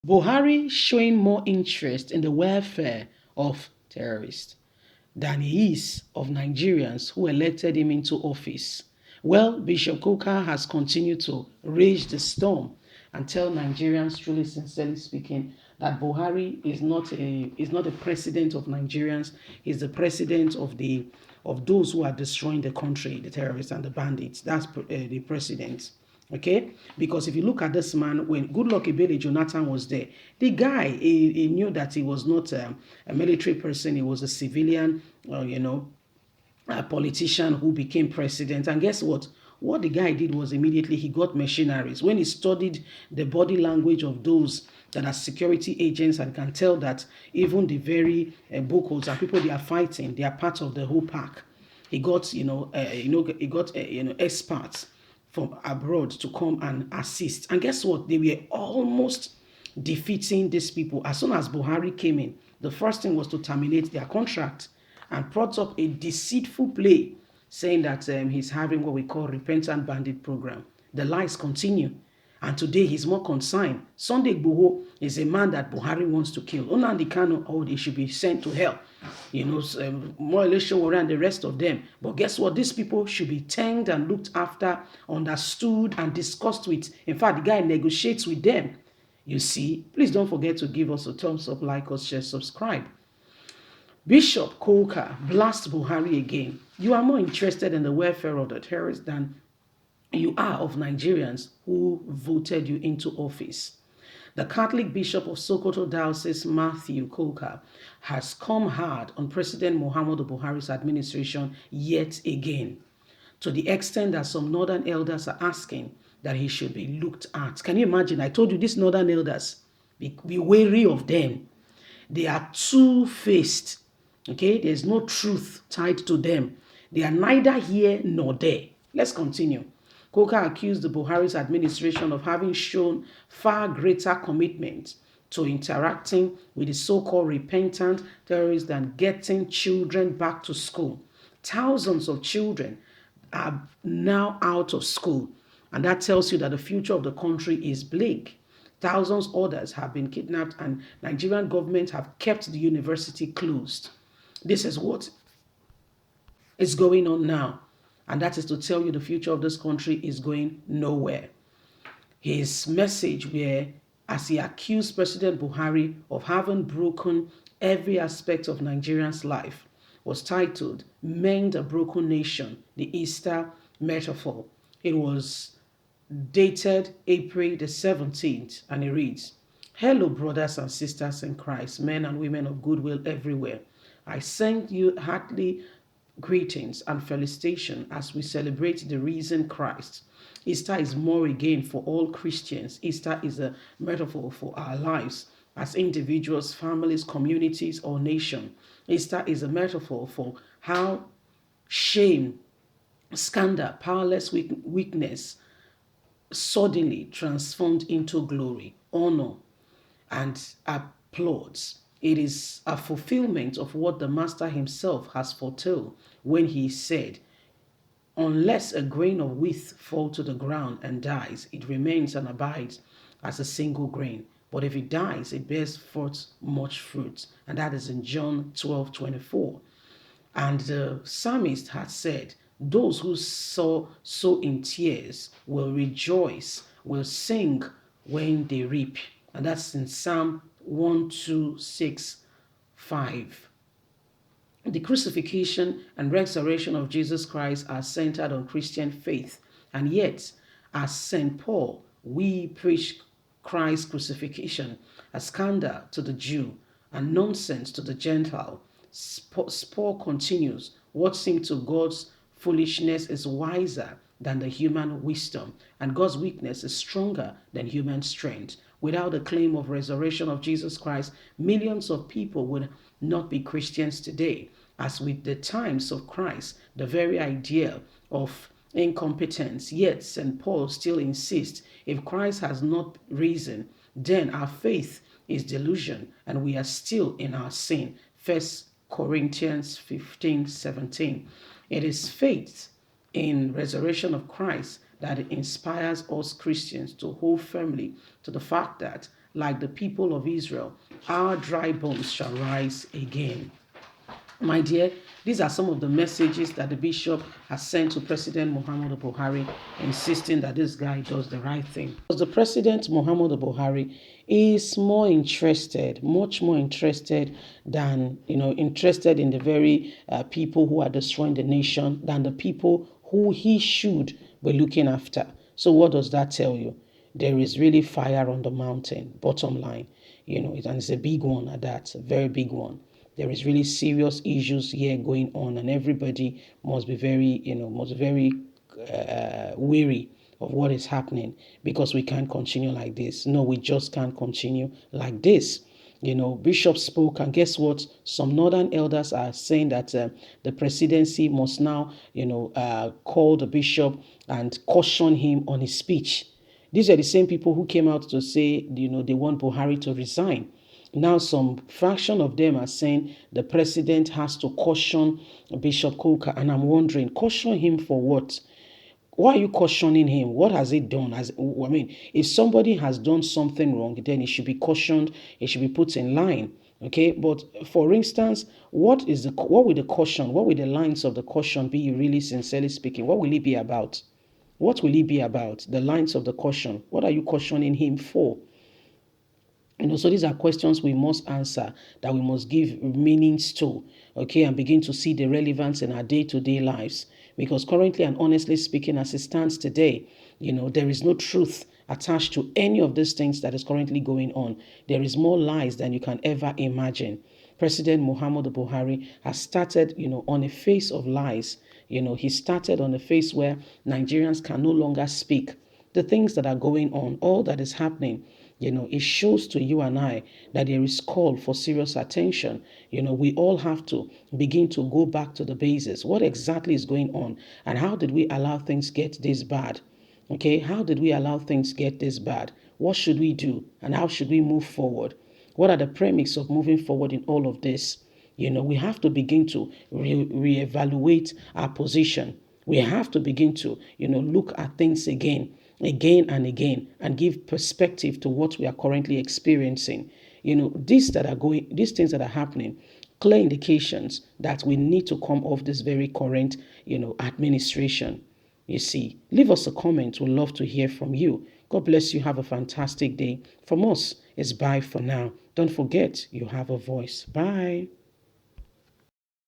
Buhari showing more interest in the welfare of terrorists than he is of Nigerians who elected him into office. Well, Bishop Kukah has continued to rage the storm and tell Nigerians, truly, sincerely speaking, that Buhari is not a president of Nigerians. He's the president of those who are destroying the country, the terrorists and the bandits. That's the president. Okay, because if you look at this man, when Goodluck Ebele Jonathan was there, the guy he knew that he was not a military person; he was a civilian, a politician who became president. And guess what? What the guy did was immediately he got machineries. When he studied the body language of those that are security agents and can tell that even the very bocals and people they are fighting, they are part of the whole pack. He got, experts from abroad to come and assist. And guess what? They were almost defeating these people. As soon as Buhari came in, the first thing was to terminate their contract and brought up a deceitful play saying that he's having what we call repentant bandit program. The lies continue. And today he's more concerned. Sunday Igboho is a man that Buhari wants to kill. Nnamdi Kanu, oh, they should be sent to hell. More election warrior and the rest of them. But guess what? These people should be thanked and looked after, understood and discussed with. In fact, the guy negotiates with them. You see, please don't forget to give us a thumbs up, like us, share, subscribe. Bishop Kukah blasts Buhari again. You are more interested in the welfare of the terrorists than you are of Nigerians who voted you into office. The Catholic Bishop of Sokoto Diocese, Matthew Kukah, has come hard on President Muhammadu Buhari's administration yet again, to the extent that some northern elders are asking that he should be looked at. Can you imagine? I told you these northern elders, be wary of them. They are two-faced. Okay, there's no truth tied to them. They are neither here nor there. Let's continue. Kukah accused the Buhari's administration of having shown far greater commitment to interacting with the so-called repentant terrorists than getting children back to school. Thousands of children are now out of school, and that tells you that the future of the country is bleak. Thousands others have been kidnapped, and Nigerian government have kept the university closed. This is what is going on now. And that is to tell you the future of this country is going nowhere. His message where, as he accused President Buhari of having broken every aspect of Nigerians' life, was titled Mend a Broken Nation, the Easter Metaphor. It was dated April the 17th, and it reads, Hello, brothers and sisters in Christ, men and women of goodwill everywhere. I send you heartily greetings and felicitation as we celebrate the risen Christ. Easter is more again for all Christians. Easter is a metaphor for our lives as individuals, families, communities, or nation. Easter is a metaphor for how shame, scandal, powerless weakness suddenly transformed into glory, honor, and applause. It is a fulfillment of what the Master himself has foretold when he said, Unless a grain of wheat fall to the ground and dies, it remains and abides as a single grain. But if it dies, it bears forth much fruit. And that is in John 12:24. And the psalmist had said, Those who sow in tears will rejoice, will sing when they reap. And that's in Psalm 126:5. The crucifixion and resurrection of Jesus Christ are centered on Christian faith. And yet, as St. Paul, we preach Christ's crucifixion, a scandal to the Jew and nonsense to the Gentile. Paul continues, what seemed to God's foolishness is wiser than the human wisdom, and God's weakness is stronger than human strength. Without the claim of resurrection of Jesus Christ, millions of people would not be Christians today. As with the times of Christ, the very idea of incompetence, yet St. Paul still insists, if Christ has not risen, then our faith is delusion and we are still in our sin. 1 Corinthians 15:17. It is faith in resurrection of Christ that inspires us Christians to hold firmly to the fact that like the people of Israel, our dry bones shall rise again. My dear, these are some of the messages that the bishop has sent to President Muhammadu Buhari, insisting that this guy does the right thing. Because the President Muhammadu Buhari is more interested, much more interested than, interested in the very people who are destroying the nation than the people who he should be looking after. So what does that tell you? There is really fire on the mountain, bottom line, and it's a big one at that, a very big one. There is really serious issues here going on, and everybody must be very weary of what is happening, because we can't continue like this. No, we just can't continue like this. Bishop spoke, and guess what? Some northern elders are saying that the presidency must now, call the bishop and caution him on his speech. These are the same people who came out to say, they want Buhari to resign. Now, some fraction of them are saying the president has to caution Bishop Kukah, and I'm wondering, caution him for what? Why are you cautioning him? What has he done? If somebody has done something wrong, then he should be cautioned. He should be put in line. Okay, but for instance, what will the caution? What will the lines of the caution be? Really, sincerely speaking, what will it be about? What will it be about? The lines of the caution. What are you cautioning him for? So these are questions we must answer, that we must give meanings to, okay, and begin to see the relevance in our day-to-day lives. Because currently and honestly speaking, as it stands today, there is no truth attached to any of these things that is currently going on. There is more lies than you can ever imagine. President Muhammadu Buhari has started, on a face of lies. He started on a face where Nigerians can no longer speak. The things that are going on, all that is happening, it shows to you and I that there is call for serious attention. We all have to begin to go back to the basis. What exactly is going on, and how did we allow things get this bad? Okay, how did we allow things get this bad? What should we do, and how should we move forward? What are the premises of moving forward in all of this? We have to begin to reevaluate our position. We have to begin to, look at things again and again, and give perspective to what we are currently experiencing. These things that are happening, clear indications that we need to come off this very current, administration. You see, leave us a comment. We'd love to hear from you. God bless you. Have a fantastic day. From us, it's bye for now. Don't forget, you have a voice. Bye.